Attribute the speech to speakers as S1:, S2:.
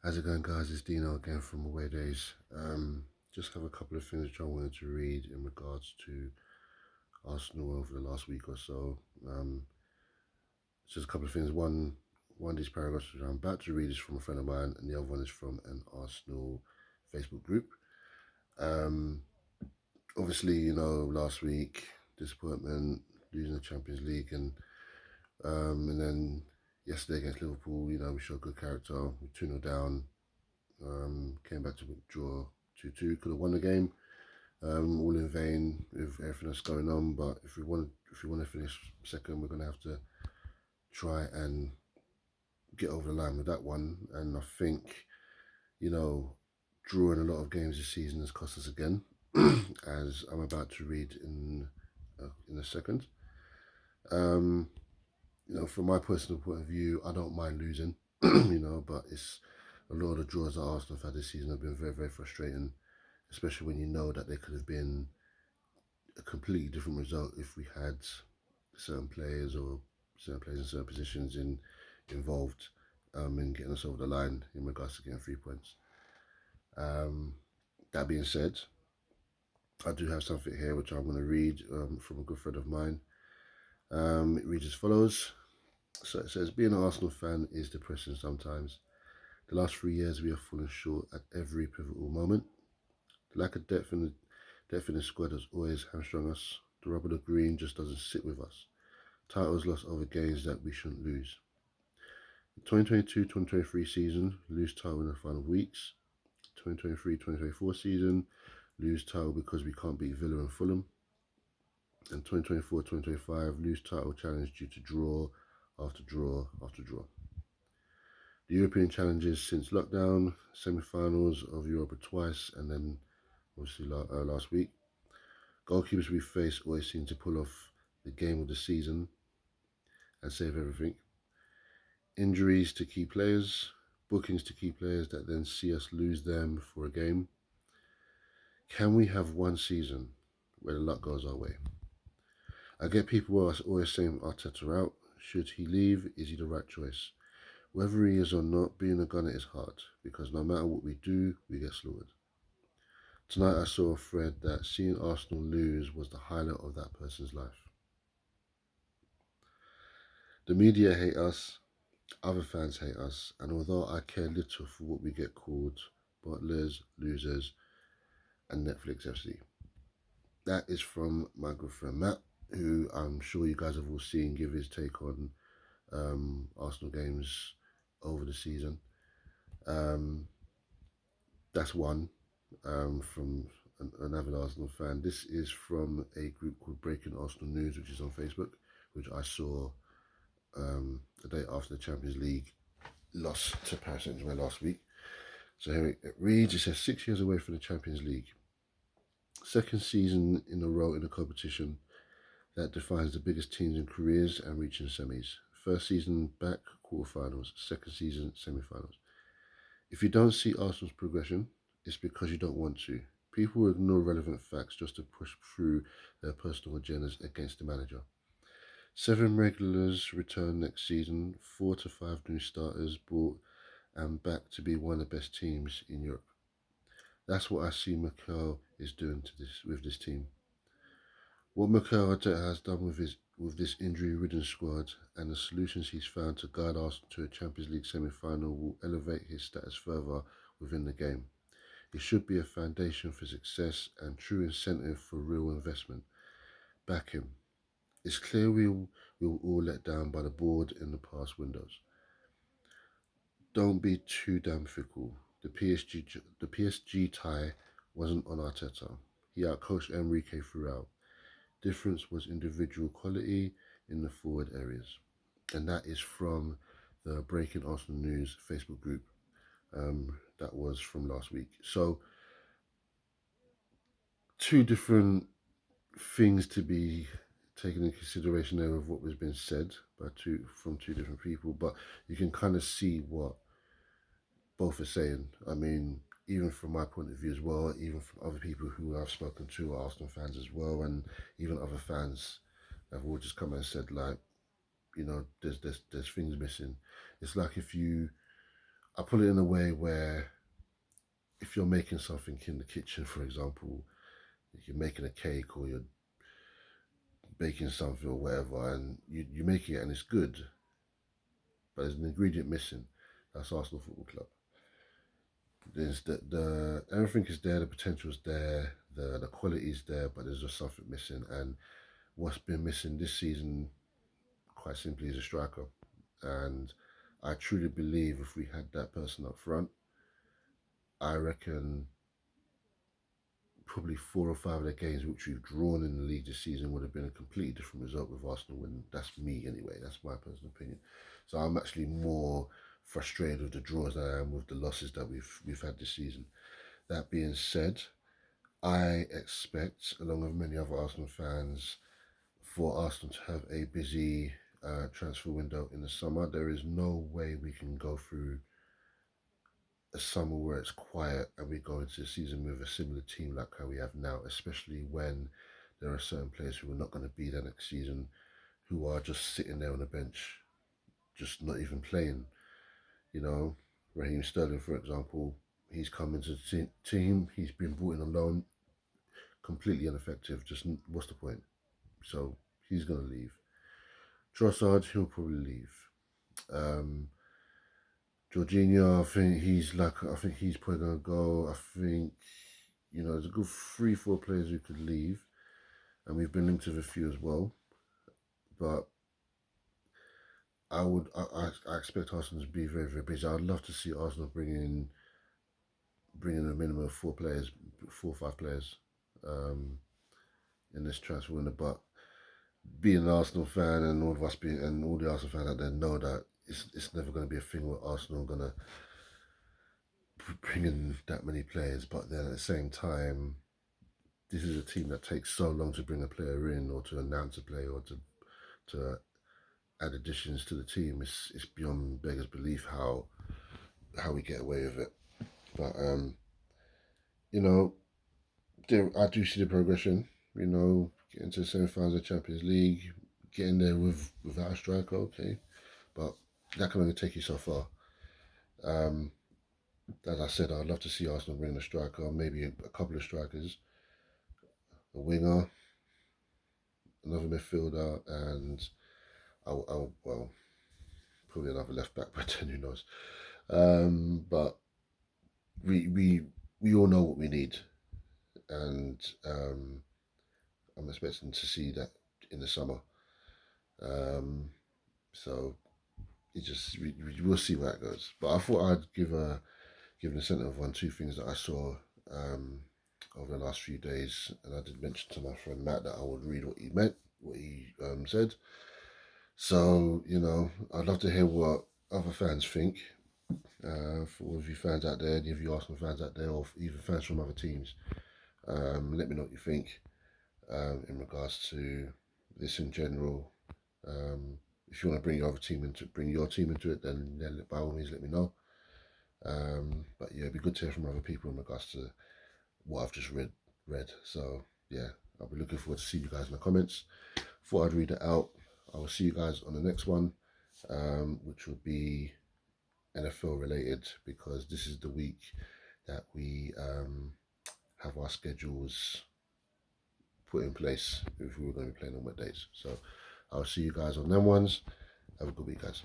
S1: How's it going, guys? It's Dino again from Away Days. Just have a couple of things which I wanted to read in regards to Arsenal over the last week or so. Just a couple of things. One of these paragraphs which I'm about to read is from a friend of mine, and the other one is from an Arsenal Facebook group. Um, Obviously, last week disappointment, losing the Champions League, and then yesterday against Liverpool, we showed good character. We 2-0 down. Came back to draw 2-2. Could have won the game. All in vain with everything that's going on. But if we want to finish second, we're gonna have to try and get over the line with that one. And I think you know drawing a lot of games this season has cost us again, as I'm about to read in a second. Um, from my personal point of view, I don't mind losing. But it's a lot of the draws that Arsenal have had this season have been very, very frustrating, especially when you know that they could have been a completely different result if we had certain players or certain players in certain positions involved in getting us over the line in regards to getting 3 points. Um, that being said, I do have something here which I'm going to read from a good friend of mine. It reads as follows. So it says, being an Arsenal fan is depressing sometimes. The last 3 years we have fallen short at every pivotal moment. The lack of depth in the squad has always hamstrung us. The rub of the green just doesn't sit with us. Titles lost over games that we shouldn't lose. 2022-2023 season, lose title in the final weeks. 2023-2024 season, lose title because we can't beat Villa and Fulham. And 2024-2025, lose title challenge due to draw after draw after draw. The European challenges since lockdown, semi-finals of Europa twice, and then obviously last week. Goalkeepers we face always seem to pull off the game of the season and save everything. Injuries to key players, bookings to key players that then see us lose them for a game. Can we have one season where the luck goes our way? I get people always saying Arteta out. Should he leave? Is he the right choice? Whether he is or not, being a gunner is hard because no matter what we do, we get slaughtered. Tonight I saw a thread that seeing Arsenal lose was the highlight of that person's life. The media hate us, other fans hate us, and although I care little for what we get called, butlers, losers, and Netflix FC. That is from my good friend Matt, who I'm sure you guys have all seen give his take on Arsenal games over the season. Um, that's one from an avid Arsenal fan. This is from a group called Breaking Arsenal News, which is on Facebook, which I saw the day after the Champions League loss to Paris Saint-Germain last week. So here it reads, it says 6 years away from the Champions League. Second season in a row in a competition that defines the biggest teams in careers and reaching semis. First season back, quarterfinals. Second season, semi-finals. If you don't see Arsenal's progression, it's because you don't want to. People will ignore relevant facts just to push through their personal agendas against the manager. 7 regulars return next season, 4 to 5 new starters brought and back to be one of the best teams in Europe. That's what I see Mikel is doing with this team. What Mikel Arteta has done with this injury-ridden squad and the solutions he's found to guide Arsenal to a Champions League semi-final will elevate his status further within the game. It should be a foundation for success and true incentive for real investment. Back him. It's clear we were all let down by the board in the past windows. Don't be too damn fickle. The PSG tie wasn't on Arteta. He outcoached Enrique throughout. Difference was individual quality in the forward areas. And that is from the Breaking Arsenal News Facebook group. That was from last week. So, two different things to be taken into consideration there of what was being said from two different people, but you can kind of see what both are saying. I mean, even from my point of view as well, even from other people who I've spoken to, are Arsenal fans as well, and even other fans have all just come and said like, there's things missing. It's like if you I put it in a way where if you're making something in the kitchen, for example, if you're making a cake or you're baking something or whatever, and you make it and it's good, but there's an ingredient missing. That's Arsenal Football Club. There's the everything is there, the potential is there, the quality is there, but there's just something missing. And what's been missing this season, quite simply, is a striker. And I truly believe if we had that person up front, I reckon probably 4 or 5 of the games which we've drawn in the league this season would have been a completely different result with Arsenal winning. That's me anyway. That's my personal opinion. So I'm actually more frustrated with the draws than I am with the losses that we've had this season. That being said, I expect, along with many other Arsenal fans, for Arsenal to have a busy transfer window in the summer. There is no way we can go through a summer where it's quiet and we go into the season with a similar team like how we have now, especially when there are certain players who are not going to be there next season, who are just sitting there on the bench, just not even playing. You know, Raheem Sterling, for example, he's come into the team, he's been brought in on loan, completely ineffective. Just what's the point? So he's going to leave. Trossard, he'll probably leave. Um, Jorginho, I think he's probably gonna go. I think there's a good 3, 4 players who could leave, and we've been linked with a few as well. But I expect Arsenal to be very, very busy. I'd love to see Arsenal bringing a minimum of 4 players, 4 or 5 players, in this transfer window. But being an Arsenal fan and all of us being and all the Arsenal fans out there know that it's never going to be a thing where Arsenal are going to bring in that many players. But then at the same time, this is a team that takes so long to bring a player in or to announce a player or to add additions to the team. It's beyond beggars belief how we get away with it. But you know, I do see the progression. Getting to the semi-finals of the Champions League, getting there without a striker, okay, but that can only take you so far. As I said, I'd love to see Arsenal bring a striker, maybe a couple of strikers, a winger, another midfielder, and well, probably another left back, but then who knows? But we all know what we need, and I'm expecting to see that in the summer. So we'll see where it goes. But I thought I'd give an incentive on 2 things that I saw over the last few days, and I did mention to my friend Matt that I would read what he meant, what he said. So I'd love to hear what other fans think. For all of you fans out there, any of you Arsenal fans out there, or even fans from other teams, let me know what you think in regards to this in general. If you want to bring your team into it, then by all means let me know. But yeah, it'd be good to hear from other people in regards to what I've just read. So yeah, I'll be looking forward to seeing you guys in the comments. Thought I'd read it out. I will see you guys on the next one, which will be NFL related, because this is the week that we have our schedules put in place if we were going to be playing on what days. So I'll see you guys on them ones. Have a good week, guys.